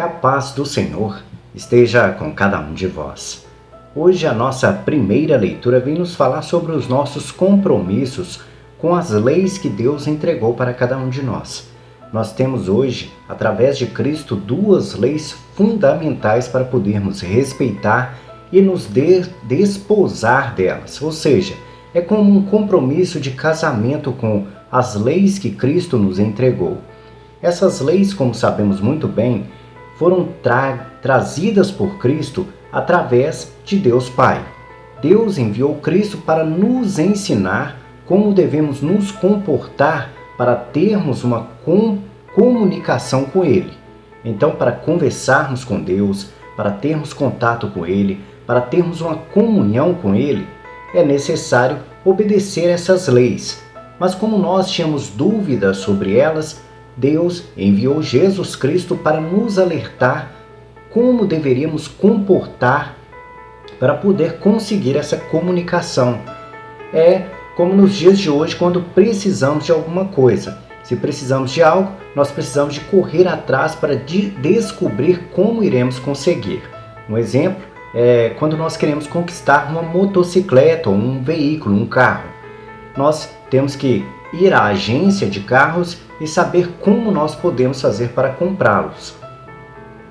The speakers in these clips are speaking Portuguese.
Que a paz do Senhor esteja com cada um de vós. Hoje a nossa primeira leitura vem nos falar sobre os nossos compromissos com as leis que Deus entregou para cada um de nós. Nós temos hoje, através de Cristo, duas leis fundamentais para podermos respeitar e nos desposar delas. Ou seja, é como um compromisso de casamento com as leis que Cristo nos entregou. Essas leis, como sabemos muito bem, foram trazidas por Cristo através de Deus Pai. Deus enviou Cristo para nos ensinar como devemos nos comportar para termos uma comunicação com Ele. Então, para conversarmos com Deus, para termos contato com Ele, para termos uma comunhão com Ele, é necessário obedecer essas leis. Mas como nós tínhamos dúvidas sobre elas, Deus enviou Jesus Cristo para nos alertar como deveríamos comportar para poder conseguir essa comunicação. É como nos dias de hoje, quando precisamos de alguma coisa. Se precisamos de algo, nós precisamos de correr atrás para descobrir como iremos conseguir. Um exemplo é quando nós queremos conquistar uma motocicleta ou um veículo, um carro. Nós temos que ir à agência de carros e saber como nós podemos fazer para comprá-los.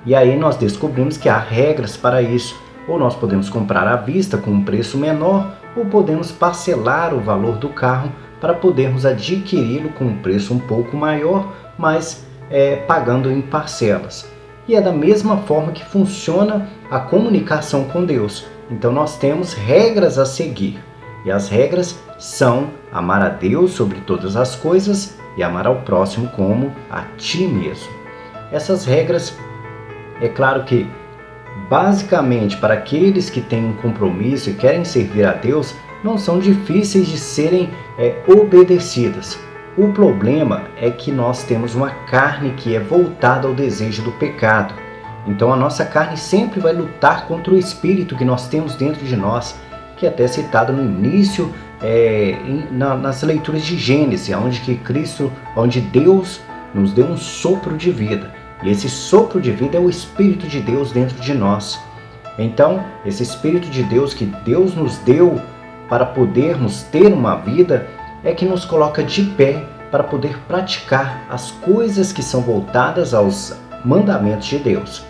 E aí nós descobrimos que há regras para isso. Ou nós podemos comprar à vista com um preço menor, ou podemos parcelar o valor do carro para podermos adquiri-lo com um preço um pouco maior, mas pagando em parcelas. E é da mesma forma que funciona a comunicação com Deus. Então nós temos regras a seguir. E as regras são amar a Deus sobre todas as coisas e amar ao próximo como a ti mesmo. Essas regras, é claro que, basicamente, para aqueles que têm um compromisso e querem servir a Deus, não são difíceis de serem obedecidas. O problema é que nós temos uma carne que é voltada ao desejo do pecado. Então a nossa carne sempre vai lutar contra o espírito que nós temos dentro de nós, que é até citado no início nas leituras de Gênesis, onde Deus nos deu um sopro de vida. E esse sopro de vida é o Espírito de Deus dentro de nós. Então, esse Espírito de Deus que Deus nos deu para podermos ter uma vida, é que nos coloca de pé para poder praticar as coisas que são voltadas aos mandamentos de Deus.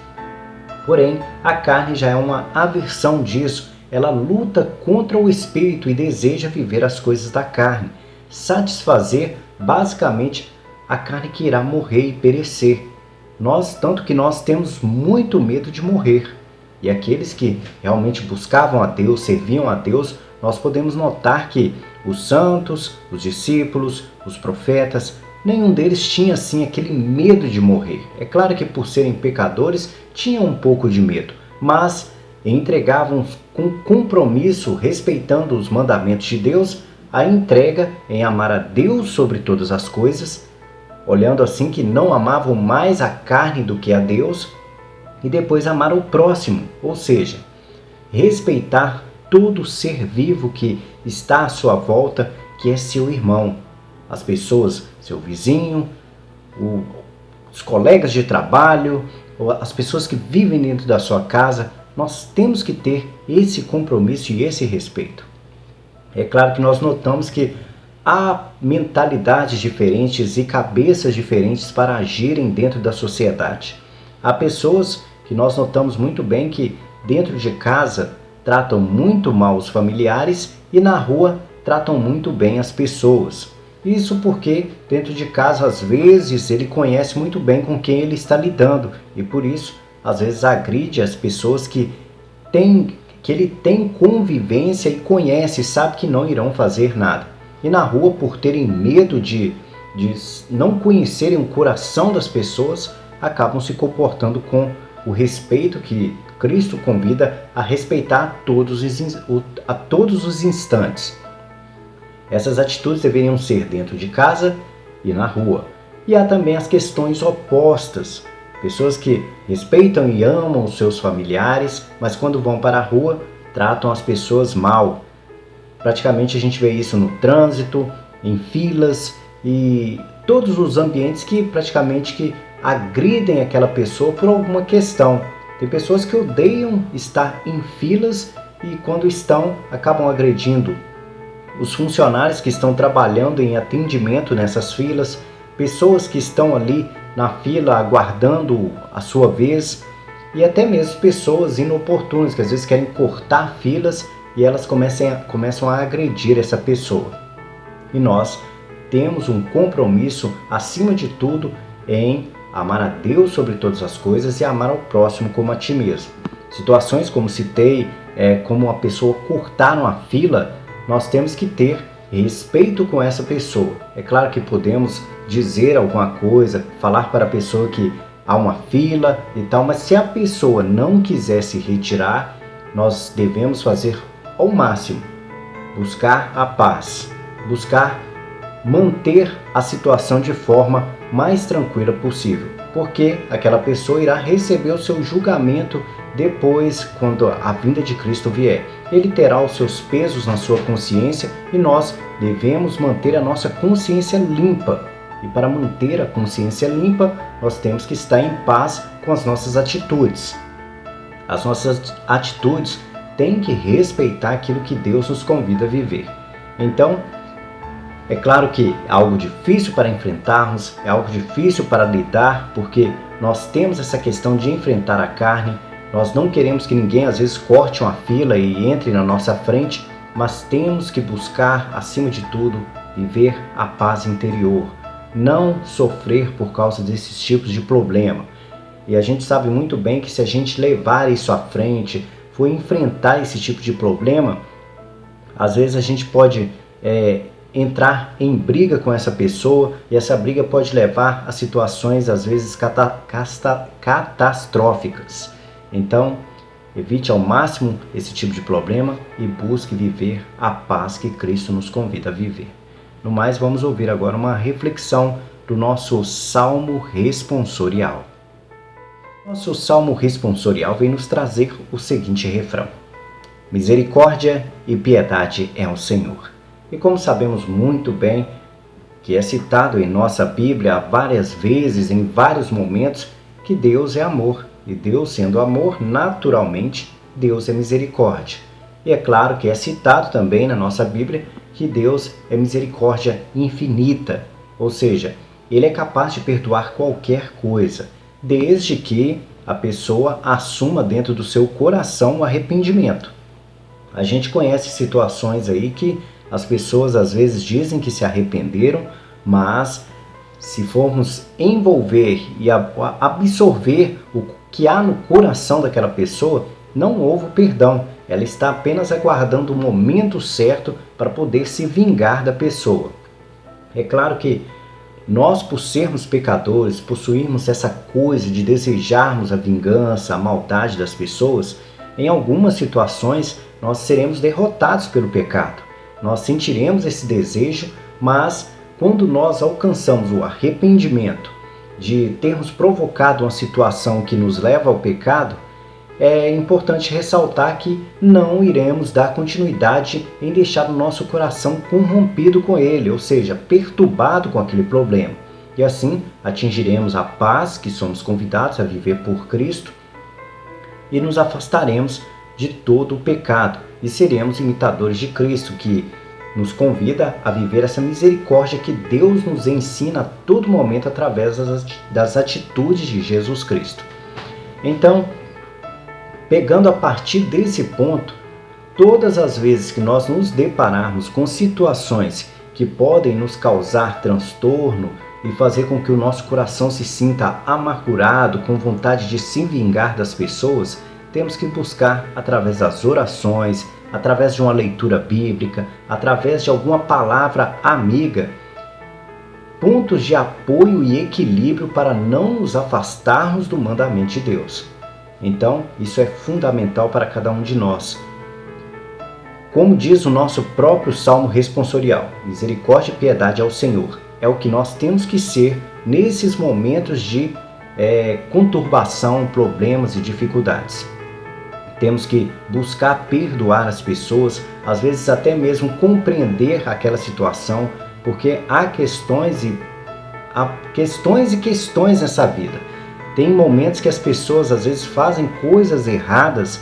Porém, a carne já é uma aversão disso. Ela luta contra o Espírito e deseja viver as coisas da carne, satisfazer basicamente a carne que irá morrer e perecer. Tanto que nós temos muito medo de morrer. E aqueles que realmente buscavam a Deus, serviam a Deus, nós podemos notar que os santos, os discípulos, os profetas, nenhum deles tinha assim aquele medo de morrer. É claro que por serem pecadores tinham um pouco de medo, mas entregavam com compromisso, respeitando os mandamentos de Deus, a entrega em amar a Deus sobre todas as coisas, olhando assim que não amavam mais a carne do que a Deus, e depois amar o próximo, ou seja, respeitar todo ser vivo que está à sua volta, que é seu irmão, as pessoas, seu vizinho, os colegas de trabalho, as pessoas que vivem dentro da sua casa. Nós temos que ter esse compromisso e esse respeito. É claro que nós notamos que há mentalidades diferentes e cabeças diferentes para agirem dentro da sociedade. Há pessoas que nós notamos muito bem que dentro de casa tratam muito mal os familiares e na rua tratam muito bem as pessoas. Isso porque dentro de casa, às vezes, ele conhece muito bem com quem ele está lidando e por isso às vezes agride as pessoas que ele tem convivência e conhece, sabe que não irão fazer nada. E na rua, por terem medo de não conhecerem o coração das pessoas, acabam se comportando com o respeito que Cristo convida a respeitar a todos os instantes. Essas atitudes deveriam ser dentro de casa e na rua. E há também as questões opostas. Pessoas que respeitam e amam os seus familiares, mas quando vão para a rua, tratam as pessoas mal. Praticamente a gente vê isso no trânsito, em filas e todos os ambientes que praticamente agridem aquela pessoa por alguma questão. Tem pessoas que odeiam estar em filas e quando estão, acabam agredindo os funcionários que estão trabalhando em atendimento nessas filas, pessoas que estão ali na fila aguardando a sua vez e até mesmo pessoas inoportunas que às vezes querem cortar filas e elas começam a agredir essa pessoa. E nós temos um compromisso, acima de tudo, em amar a Deus sobre todas as coisas e amar ao próximo como a ti mesmo. Situações como citei, como uma pessoa cortar uma fila, nós temos que ter respeito com essa pessoa. É claro que podemos dizer alguma coisa, falar para a pessoa que há uma fila e tal, mas se a pessoa não quiser se retirar, nós devemos fazer ao máximo, buscar a paz, buscar manter a situação de forma mais tranquila possível, porque aquela pessoa irá receber o seu julgamento depois, quando a vinda de Cristo vier. Ele terá os seus pesos na sua consciência e nós devemos manter a nossa consciência limpa. E para manter a consciência limpa, nós temos que estar em paz com as nossas atitudes. As nossas atitudes têm que respeitar aquilo que Deus nos convida a viver. Então, é claro que é algo difícil para enfrentarmos, é algo difícil para lidar, porque nós temos essa questão de enfrentar a carne, nós não queremos que ninguém às vezes corte uma fila e entre na nossa frente, mas temos que buscar, acima de tudo, viver a paz interior, não sofrer por causa desses tipos de problema. E a gente sabe muito bem que se a gente levar isso à frente, for enfrentar esse tipo de problema, às vezes a gente pode entrar em briga com essa pessoa e essa briga pode levar a situações às vezes catastróficas. Então, evite ao máximo esse tipo de problema e busque viver a paz que Cristo nos convida a viver. No mais, vamos ouvir agora uma reflexão do nosso Salmo Responsorial. Nosso Salmo Responsorial vem nos trazer o seguinte refrão: misericórdia e piedade é o Senhor. E como sabemos muito bem, que é citado em nossa Bíblia várias vezes, em vários momentos, que Deus é amor. E Deus sendo amor, naturalmente, Deus é misericórdia. E é claro que é citado também na nossa Bíblia que Deus é misericórdia infinita. Ou seja, Ele é capaz de perdoar qualquer coisa, desde que a pessoa assuma dentro do seu coração o arrependimento. A gente conhece situações aí que as pessoas às vezes dizem que se arrependeram, mas se formos envolver e absorver o que há no coração daquela pessoa, não houve perdão. Ela está apenas aguardando o momento certo para poder se vingar da pessoa. É claro que nós, por sermos pecadores, possuirmos essa coisa de desejarmos a vingança, a maldade das pessoas, em algumas situações nós seremos derrotados pelo pecado. Nós sentiremos esse desejo, mas quando nós alcançamos o arrependimento de termos provocado uma situação que nos leva ao pecado, é importante ressaltar que não iremos dar continuidade em deixar o nosso coração corrompido com ele, ou seja, perturbado com aquele problema. E assim atingiremos a paz que somos convidados a viver por Cristo e nos afastaremos de todo o pecado e seremos imitadores de Cristo, que nos convida a viver essa misericórdia que Deus nos ensina a todo momento através das atitudes de Jesus Cristo. Então, pegando a partir desse ponto, todas as vezes que nós nos depararmos com situações que podem nos causar transtorno e fazer com que o nosso coração se sinta amargurado, com vontade de se vingar das pessoas, temos que buscar através das orações, através de uma leitura bíblica, através de alguma palavra amiga, pontos de apoio e equilíbrio para não nos afastarmos do mandamento de Deus. Então, isso é fundamental para cada um de nós. Como diz o nosso próprio Salmo Responsorial, misericórdia e piedade ao Senhor. É o que nós temos que ser nesses momentos de conturbação, problemas e dificuldades. Temos que buscar perdoar as pessoas, às vezes até mesmo compreender aquela situação, porque há questões e há questões e questões nessa vida. Tem momentos que as pessoas às vezes fazem coisas erradas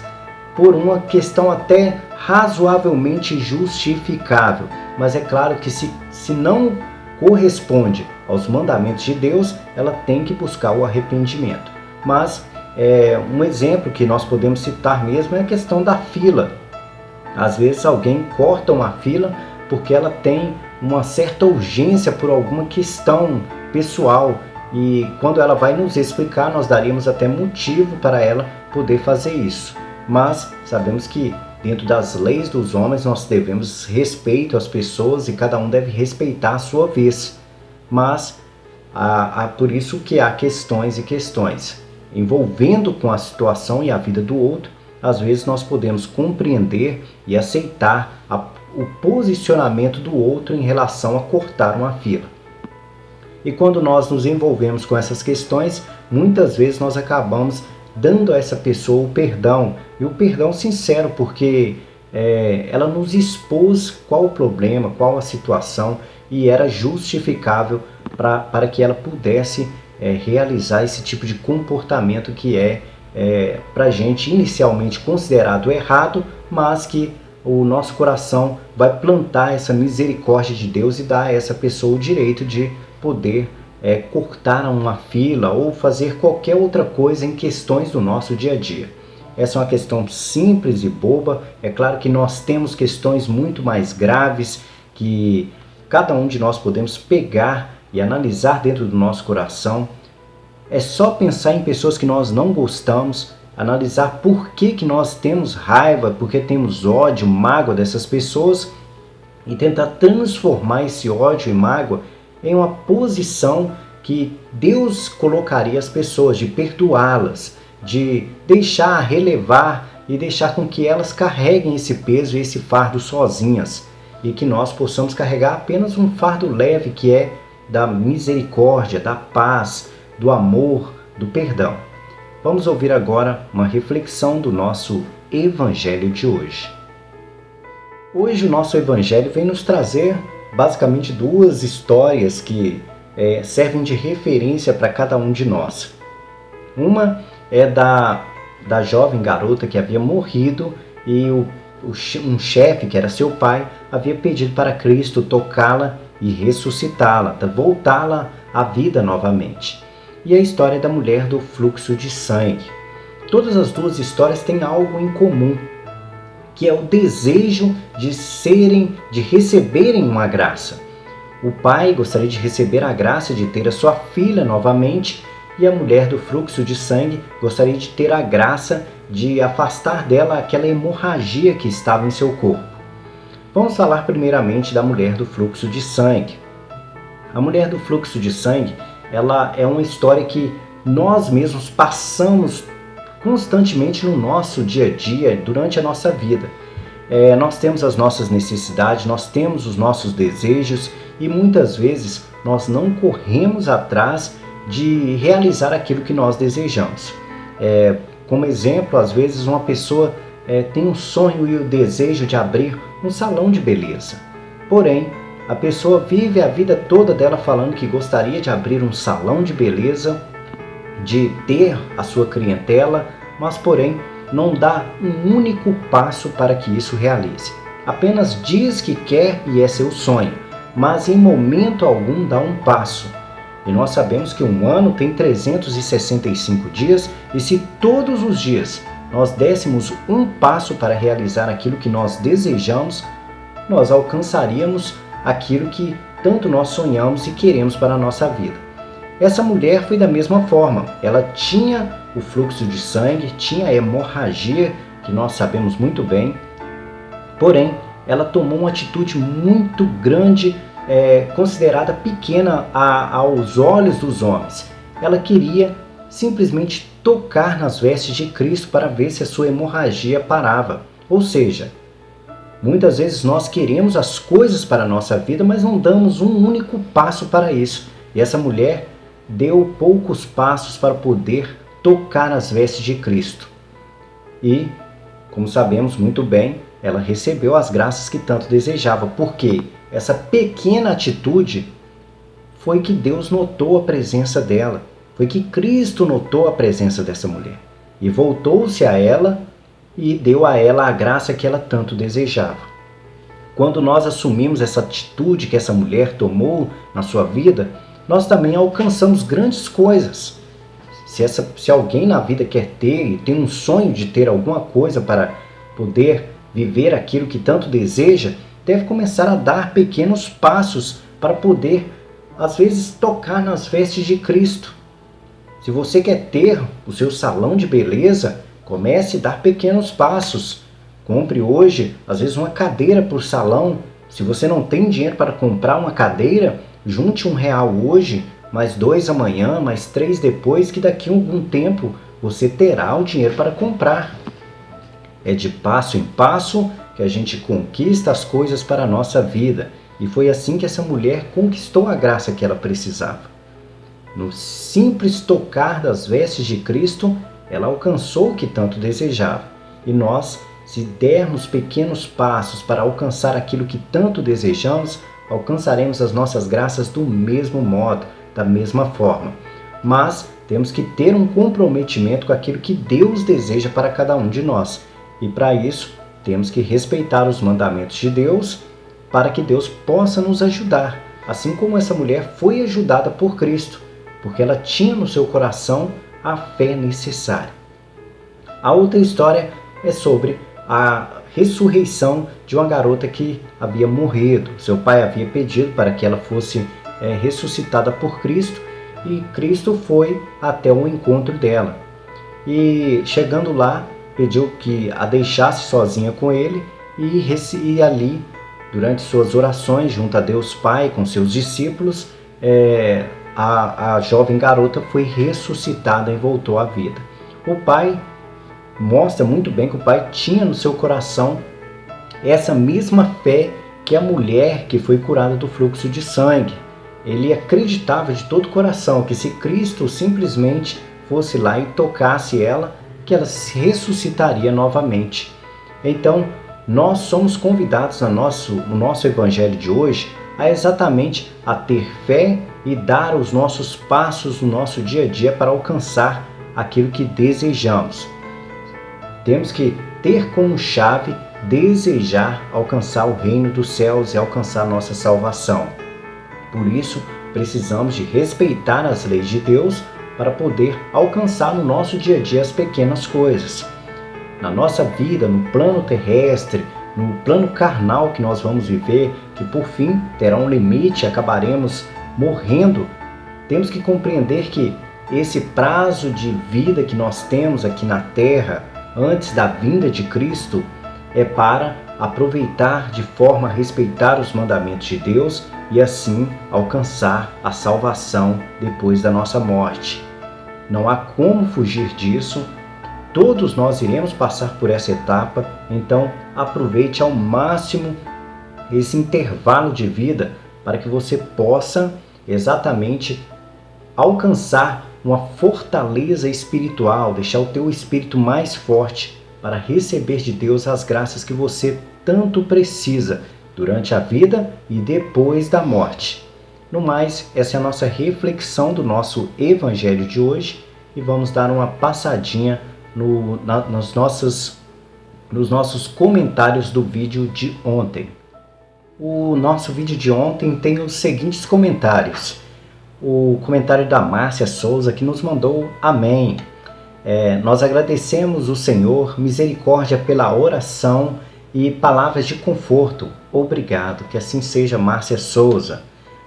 por uma questão até razoavelmente justificável. Mas é claro que se não corresponde aos mandamentos de Deus, ela tem que buscar o arrependimento. Mas um exemplo que nós podemos citar mesmo é a questão da fila. Às vezes alguém corta uma fila porque ela tem uma certa urgência por alguma questão pessoal, e quando ela vai nos explicar, nós daríamos até motivo para ela poder fazer isso. Mas sabemos que dentro das leis dos homens nós devemos respeito às pessoas e cada um deve respeitar a sua vez. Mas por isso que há questões e questões envolvendo com a situação e a vida do outro. Às vezes nós podemos compreender e aceitar o posicionamento do outro em relação a cortar uma fila. E quando nós nos envolvemos com essas questões, muitas vezes nós acabamos dando a essa pessoa o perdão, e o perdão sincero, porque ela nos expôs qual o problema, qual a situação, e era justificável para que ela pudesse realizar esse tipo de comportamento que para a gente inicialmente considerado errado, mas que o nosso coração vai plantar essa misericórdia de Deus e dar a essa pessoa o direito de poder cortar uma fila ou fazer qualquer outra coisa em questões do nosso dia a dia. Essa é uma questão simples e boba. É claro que nós temos questões muito mais graves que cada um de nós podemos pegar e analisar dentro do nosso coração. É só pensar em pessoas que nós não gostamos, analisar por que nós temos raiva, por que temos ódio, mágoa dessas pessoas, e tentar transformar esse ódio e mágoa em uma posição que Deus colocaria as pessoas, de perdoá-las, de deixar relevar e deixar com que elas carreguem esse peso e esse fardo sozinhas, e que nós possamos carregar apenas um fardo leve, que é da misericórdia, da paz, do amor, do perdão. Vamos ouvir agora uma reflexão do nosso Evangelho de hoje. Hoje o nosso Evangelho vem nos trazer basicamente duas histórias que servem de referência para cada um de nós. Uma é da jovem garota que havia morrido e um chefe, que era seu pai, havia pedido para Cristo tocá-la e ressuscitá-la, voltá-la à vida novamente. E a história da mulher do fluxo de sangue. Todas as duas histórias têm algo em comum, que é o desejo de receberem uma graça. O pai gostaria de receber a graça de ter a sua filha novamente, e a mulher do fluxo de sangue gostaria de ter a graça de afastar dela aquela hemorragia que estava em seu corpo. Vamos falar primeiramente da mulher do fluxo de sangue. A mulher do fluxo de sangue, ela é uma história que nós mesmos passamos constantemente no nosso dia a dia, durante a nossa vida. Nós temos as nossas necessidades, nós temos os nossos desejos, e muitas vezes nós não corremos atrás de realizar aquilo que nós desejamos. Como exemplo, às vezes uma pessoa tem um sonho e o desejo de abrir um salão de beleza. Porém, a pessoa vive a vida toda dela falando que gostaria de abrir um salão de beleza, de ter a sua clientela, mas porém não dá um único passo para que isso realize. Apenas diz que quer e é seu sonho, mas em momento algum dá um passo. E nós sabemos que um ano tem 365 dias, e se todos os dias nós dessemos um passo para realizar aquilo que nós desejamos, nós alcançaríamos aquilo que tanto nós sonhamos e queremos para a nossa vida. Essa mulher foi da mesma forma. Ela tinha o fluxo de sangue, tinha a hemorragia, que nós sabemos muito bem, porém ela tomou uma atitude muito grande, considerada pequena aos olhos dos homens. Ela queria simplesmente tocar nas vestes de Cristo para ver se a sua hemorragia parava. Ou seja, muitas vezes nós queremos as coisas para a nossa vida, mas não damos um único passo para isso. E essa mulher deu poucos passos para poder tocar nas vestes de Cristo. E, como sabemos muito bem, ela recebeu as graças que tanto desejava, porque essa pequena atitude foi que Deus notou a presença dela, foi que Cristo notou a presença dessa mulher e voltou-se a ela e deu a ela a graça que ela tanto desejava. Quando nós assumimos essa atitude que essa mulher tomou na sua vida, nós também alcançamos grandes coisas. Se alguém na vida quer ter e tem um sonho de ter alguma coisa para poder viver aquilo que tanto deseja, deve começar a dar pequenos passos para poder, às vezes, tocar nas vestes de Cristo. Se você quer ter o seu salão de beleza, comece a dar pequenos passos. Compre hoje, às vezes, uma cadeira por salão. Se você não tem dinheiro para comprar uma cadeira, junte R$1 hoje, mais 2 amanhã, mais 3 depois, que daqui a algum tempo você terá o dinheiro para comprar. É de passo em passo que a gente conquista as coisas para a nossa vida. E foi assim que essa mulher conquistou a graça que ela precisava. No simples tocar das vestes de Cristo, ela alcançou o que tanto desejava. E nós, se dermos pequenos passos para alcançar aquilo que tanto desejamos, alcançaremos as nossas graças do mesmo modo, da mesma forma. Mas temos que ter um comprometimento com aquilo que Deus deseja para cada um de nós. E para isso, temos que respeitar os mandamentos de Deus para que Deus possa nos ajudar. Assim como essa mulher foi ajudada por Cristo, porque ela tinha no seu coração a fé necessária. A outra história é sobre a ressurreição de uma garota que havia morrido. Seu pai havia pedido para que ela fosse ressuscitada por Cristo e Cristo foi até o encontro dela. E chegando lá, pediu que a deixasse sozinha com ele e ali, durante suas orações junto a Deus Pai com seus discípulos, a jovem garota foi ressuscitada e voltou à vida. O pai mostra muito bem que o pai tinha no seu coração essa mesma fé que a mulher que foi curada do fluxo de sangue. Ele acreditava de todo o coração que se Cristo simplesmente fosse lá e tocasse ela, que ela se ressuscitaria novamente. Então, nós somos convidados no nosso evangelho de hoje exatamente a ter fé e dar os nossos passos no nosso dia a dia para alcançar aquilo que desejamos. Temos que ter como chave desejar alcançar o reino dos céus e alcançar nossa salvação. Por isso, precisamos de respeitar as leis de Deus para poder alcançar no nosso dia a dia as pequenas coisas. Na nossa vida, no plano terrestre, no plano carnal que nós vamos viver, que por fim terá um limite, acabaremos morrendo, temos que compreender que esse prazo de vida que nós temos aqui na Terra, antes da vinda de Cristo, é para aproveitar de forma a respeitar os mandamentos de Deus e assim alcançar a salvação depois da nossa morte. Não há como fugir disso. Todos nós iremos passar por essa etapa, então aproveite ao máximo esse intervalo de vida para que você possa exatamente alcançar uma fortaleza espiritual, deixar o teu espírito mais forte para receber de Deus as graças que você tanto precisa durante a vida e depois da morte. No mais, essa é a nossa reflexão do nosso evangelho de hoje e vamos dar uma passadinha nos nossos comentários do vídeo de ontem. O nosso vídeo de ontem tem os seguintes comentários. O comentário da Márcia Souza que nos mandou amém. Nós agradecemos o Senhor, misericórdia pela oração e palavras de conforto. Obrigado, que assim seja, Márcia Souza.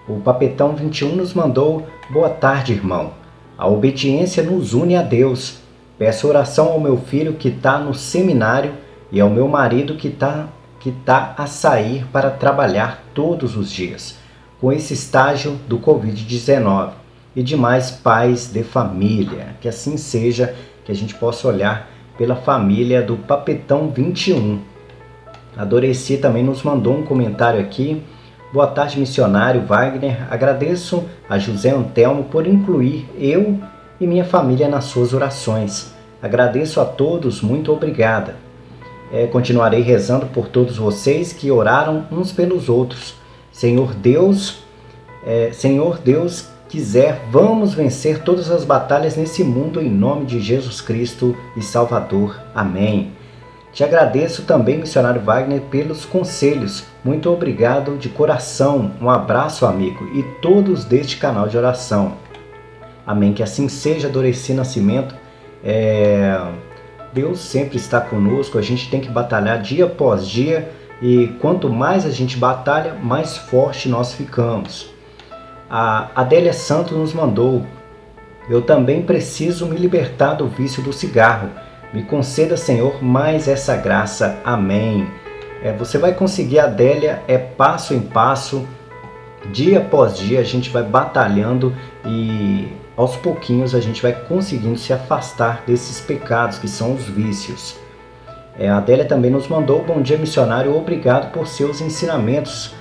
O Papetão 21 nos mandou boa tarde, irmão. A obediência nos une a Deus. Peço oração ao meu filho que está no seminário e ao meu marido que tá a sair para trabalhar todos os dias, com esse estágio do Covid-19 e demais pais de família. Que assim seja, que a gente possa olhar pela família do Papetão 21. A Doreci também nos mandou um comentário aqui. Boa tarde, missionário Wagner. Agradeço a José Antelmo por incluir eu e minha família nas suas orações. Agradeço a todos, muito obrigada. Continuarei rezando por todos vocês que oraram uns pelos outros. Senhor Deus, Senhor Deus quiser, vamos vencer todas as batalhas nesse mundo em nome de Jesus Cristo e Salvador. Amém. Te agradeço também, missionário Wagner, pelos conselhos. Muito obrigado de coração. Um abraço, amigo, e todos deste canal de oração. Amém. Que assim seja, Doreci Nascimento. Deus sempre está conosco. A gente tem que batalhar dia após dia. E quanto mais a gente batalha, mais forte nós ficamos. A Adélia Santos nos mandou: eu também preciso me libertar do vício do cigarro. Me conceda, Senhor, mais essa graça. Amém. Você vai conseguir, Adélia, passo em passo, dia após dia, a gente vai batalhando e aos pouquinhos a gente vai conseguindo se afastar desses pecados que são os vícios. A Adélia também nos mandou: bom dia, missionário, obrigado por seus ensinamentos.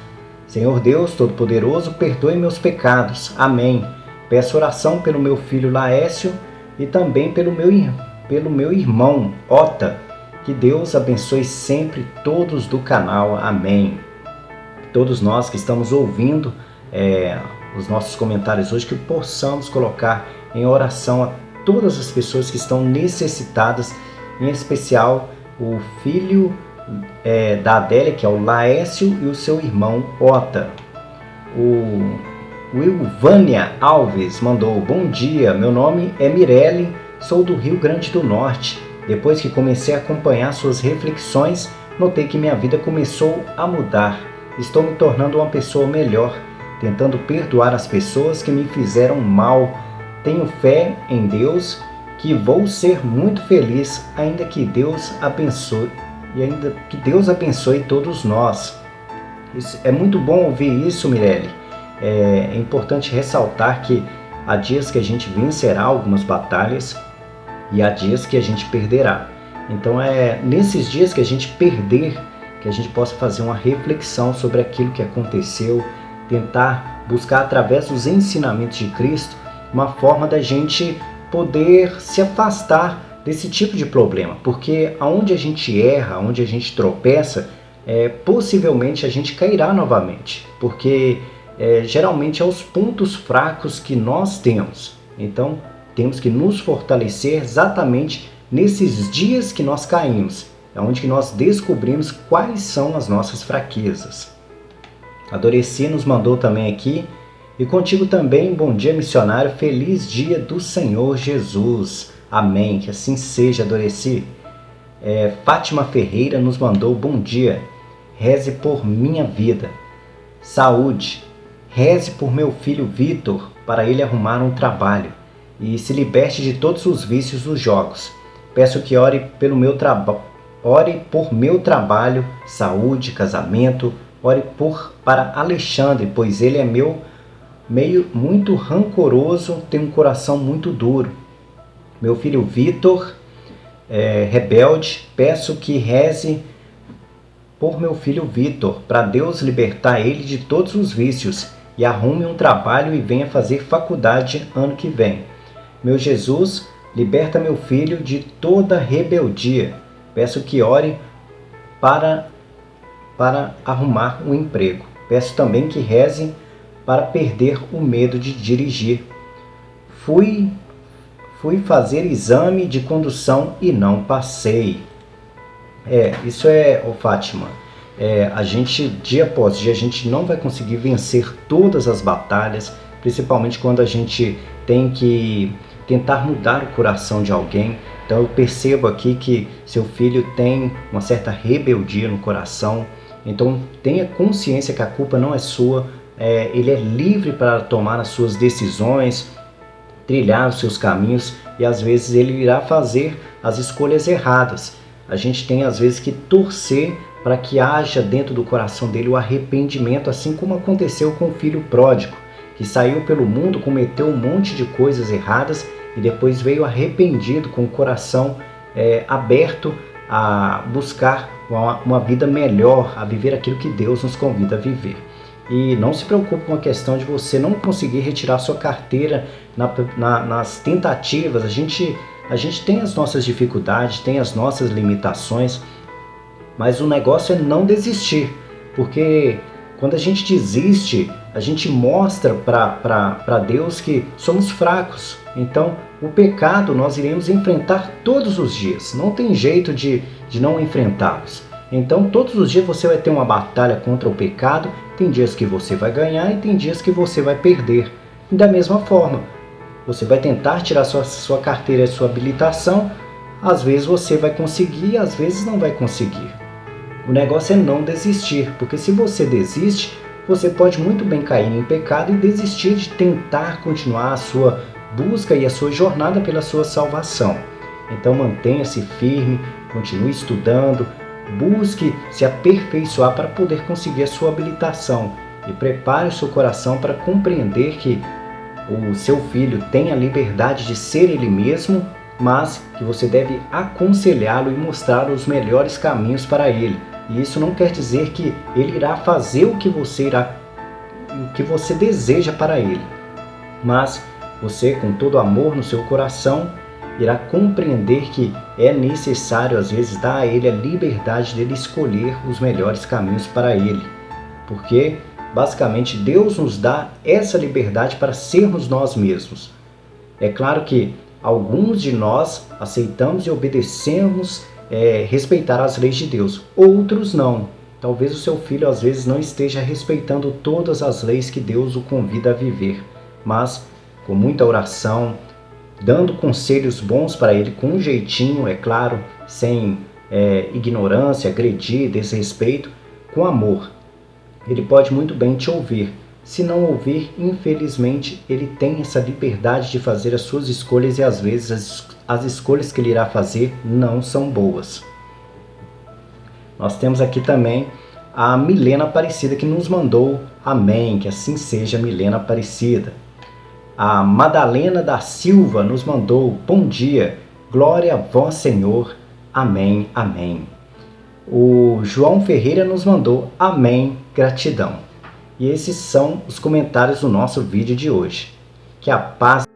Senhor Deus Todo-Poderoso, perdoe meus pecados. Amém. Peço oração pelo meu filho Laécio e também pelo meu irmão Ota. Que Deus abençoe sempre todos do canal. Amém. Todos nós que estamos ouvindo os nossos comentários hoje, que possamos colocar em oração a todas as pessoas que estão necessitadas, em especial o filho da Adélia, que é o Laécio, e o seu irmão Ota. O Wilvânia Alves mandou: bom dia, meu nome é Mirelle, sou do Rio Grande do Norte. Depois que comecei a acompanhar suas reflexões, notei que minha vida começou a mudar. Estou me tornando uma pessoa melhor, tentando perdoar as pessoas que me fizeram mal. Tenho fé em Deus que vou ser muito feliz, ainda que Deus abençoe todos nós. É muito bom ouvir isso, Mirelle. É importante ressaltar que há dias que a gente vencerá algumas batalhas e há dias que a gente perderá. Então nesses dias que a gente perder, que a gente possa fazer uma reflexão sobre aquilo que aconteceu, tentar buscar através dos ensinamentos de Cristo uma forma da gente poder se afastar desse tipo de problema, porque aonde a gente erra, aonde a gente tropeça, possivelmente a gente cairá novamente, porque geralmente é os pontos fracos que nós temos. Então temos que nos fortalecer exatamente nesses dias que nós caímos, é onde que nós descobrimos quais são as nossas fraquezas. A Doreci nos mandou também aqui: e contigo também, bom dia, missionário, feliz dia do Senhor Jesus. Amém, que assim seja, Doreci. Fátima Ferreira nos mandou: bom dia, reze por minha vida, saúde, reze por meu filho Vitor, para ele arrumar um trabalho e se liberte de todos os vícios dos jogos. Peço que ore por meu trabalho, saúde, casamento. Ore para Alexandre, pois ele é muito rancoroso, tem um coração muito duro. Meu filho Vitor, rebelde, peço que reze por meu filho Vitor, para Deus libertar ele de todos os vícios e arrume um trabalho e venha fazer faculdade ano que vem. Meu Jesus, liberta meu filho de toda rebeldia. Peço que ore para arrumar um emprego. Peço também que reze para perder o medo de dirigir. Fui fazer exame de condução e não passei. Isso Fátima. A gente, dia após dia, a gente não vai conseguir vencer todas as batalhas, principalmente quando a gente tem que tentar mudar o coração de alguém. Então eu percebo aqui que seu filho tem uma certa rebeldia no coração. Então tenha consciência que a culpa não é sua. Ele é livre para tomar as suas decisões, trilhar os seus caminhos, e às vezes ele irá fazer as escolhas erradas. A gente tem às vezes que torcer para que haja dentro do coração dele o arrependimento, assim como aconteceu com o filho pródigo, que saiu pelo mundo, cometeu um monte de coisas erradas e depois veio arrependido, com o coração aberto a buscar uma vida melhor, a viver aquilo que Deus nos convida a viver. E não se preocupe com a questão de você não conseguir retirar sua carteira nas tentativas. A gente tem as nossas dificuldades, tem as nossas limitações, mas o negócio é não desistir, porque quando a gente desiste, a gente mostra para Deus que somos fracos. Então, o pecado nós iremos enfrentar todos os dias. Não tem jeito de não enfrentá-los. Então, todos os dias você vai ter uma batalha contra o pecado. Tem dias que você vai ganhar e tem dias que você vai perder. E da mesma forma, você vai tentar tirar sua carteira e sua habilitação. Às vezes você vai conseguir, às vezes não vai conseguir. O negócio é não desistir, porque se você desiste, você pode muito bem cair em pecado e desistir de tentar continuar a sua busca e a sua jornada pela sua salvação. Então mantenha-se firme, continue estudando, busque se aperfeiçoar para poder conseguir a sua habilitação e prepare o seu coração para compreender que o seu filho tem a liberdade de ser ele mesmo, mas que você deve aconselhá-lo e mostrar os melhores caminhos para ele. E isso não quer dizer que ele irá fazer o que você deseja para ele, mas você, com todo amor no seu coração, irá compreender que é necessário às vezes dar a ele a liberdade dele escolher os melhores caminhos para ele, porque basicamente Deus nos dá essa liberdade para sermos nós mesmos. É claro que alguns de nós aceitamos e obedecemos respeitar as leis de Deus, outros não. Talvez o seu filho às vezes não esteja respeitando todas as leis que Deus o convida a viver, mas com muita oração, dando conselhos bons para ele, com um jeitinho, é claro, sem ignorância, agredir, desrespeito, com amor. Ele pode muito bem te ouvir. Se não ouvir, infelizmente, ele tem essa liberdade de fazer as suas escolhas e às vezes as escolhas que ele irá fazer não são boas. Nós temos aqui também a Milena Aparecida que nos mandou amém, que assim seja, Milena Aparecida. A Madalena da Silva nos mandou bom dia, glória a vós Senhor, amém, amém. O João Ferreira nos mandou amém, gratidão. E esses são os comentários do nosso vídeo de hoje. Que a paz